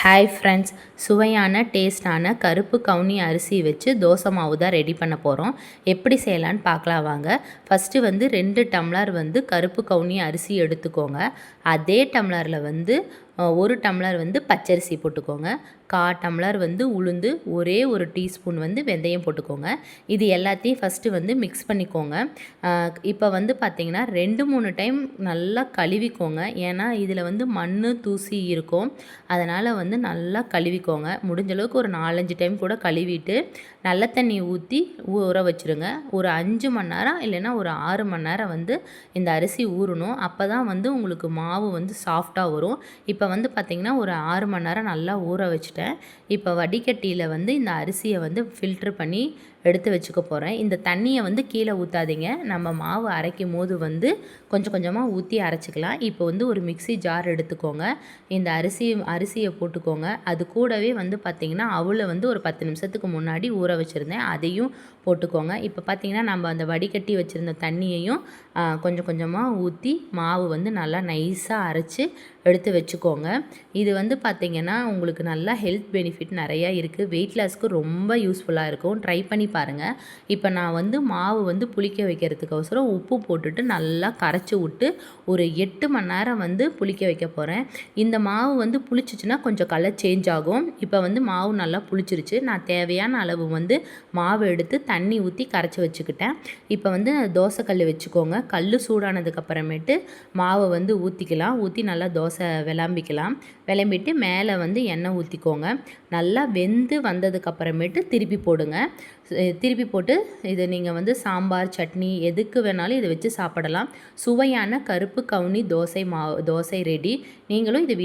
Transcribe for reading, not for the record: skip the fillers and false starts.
Hi friends, சுவையான டேஸ்டான கருப்பு கவுனி அரிசி வச்சு தோசை மாவு தான் ரெடி பண்ண போகிறோம். எப்படி செய்யலான்னு பார்க்கலாம் வாங்க. ஃபஸ்ட்டு 2 டம்ளர் கருப்பு கவுனி அரிசி எடுத்துக்கோங்க. அதே டம்ளரில் 1 டம்ளர் பச்சரிசி போட்டுக்கோங்க. 1/4 டம்ளர் உளுந்து, ஒரே 1 டீஸ்பூன் வெந்தயம் போட்டுக்கோங்க. இது எல்லாத்தையும் ஃபஸ்ட்டு மிக்ஸ் பண்ணிக்கோங்க. இப்போ பார்த்திங்கன்னா 2-3 டைம் நல்லா கழுவிக்கோங்க. ஏன்னா இதில் மண் தூசி இருக்கும். அதனால் நல்லா கழுவிக்கோங்க. முடிஞ்ச அளவுக்கு ஒரு 4-5 டைம் கூட கழுவிட்டு நல்ல தண்ணி ஊற்றி ஊற வச்சுருங்க. ஒரு 5 மணி நேரம் இல்லைன்னா ஒரு 6 மணி நேரம் இந்த அரிசி ஊறணும். அப்போ தான் உங்களுக்கு மாவு சாஃப்டாக வரும். இப்போ பார்த்திங்கன்னா ஒரு 6 மணி நேரம் நல்லா ஊற வச்சுட்டேன். இப்போ வடிகட்டியில் இந்த அரிசியை ஃபில்ட்ரு பண்ணி எடுத்து வச்சுக்க போகிறேன். இந்த தண்ணியை கீழே ஊற்றாதீங்க. நம்ம மாவு அரைக்கும் போது கொஞ்சம் கொஞ்சமாக ஊற்றி அரைச்சிக்கலாம். இப்போ ஒரு மிக்ஸி ஜார் எடுத்துக்கோங்க. இந்த அரிசியை போட்டுக்கோங்க. அது கூடவே பார்த்திங்கன்னா அவளை ஒரு 10 நிமிஷத்துக்கு முன்னாடி ஊற வச்சுருந்தேன், அதையும் போட்டுக்கோங்க. இப்போ பார்த்திங்கன்னா நம்ம அந்த வடிகட்டி வச்சுருந்த தண்ணியையும் கொஞ்சம் கொஞ்சமாக ஊற்றி மாவு நல்லா நைஸாக அரைச்சி எடுத்து வச்சுக்கோங்க. இது பார்த்திங்கன்னா உங்களுக்கு நல்லா ஹெல்த் பெனிஃபிட் நிறையா இருக்குது. வெயிட் லாஸ்க்கு ரொம்ப யூஸ்ஃபுல்லாக இருக்கும். ட்ரை பண்ணி பாருங்கள். இப்போ நான் மாவு புளிக்க வைக்கிறதுக்கோசரம் உப்பு போட்டுட்டு நல்லா கரைச்சி விட்டு ஒரு 8 மணி நேரம் புளிக்க வைக்க போகிறேன். இந்த மாவு புளிச்சிச்சுன்னா கொஞ்சம் கலர் சேஞ்ச் ஆகும். இப்போ மாவு நல்லா புளிச்சிருச்சு. நான் தேவையான அளவு மாவு எடுத்து தண்ணி ஊற்றி கரைச்சி வச்சுக்கிட்டேன். இப்போ தோசைக்கல் வச்சுக்கோங்க. கல் சூடானதுக்கப்புறமேட்டு மாவை ஊற்றிக்கலாம். ஊற்றி நல்லா தோசை விளம்பிட்டு மேலே எண்ணெய் ஊற்றிக்கோங்க. நல்லா வெந்து வந்ததுக்கப்புறமேட்டு திருப்பி போடுங்க. திருப்பி போட்டு இதை நீங்கள் சாம்பார், சட்னி எதுக்கு வேணாலும் இதை வச்சு சாப்பிடலாம். சுவையான கருப்பு கவுனி தோசை ரெடி. நீங்களும் இதை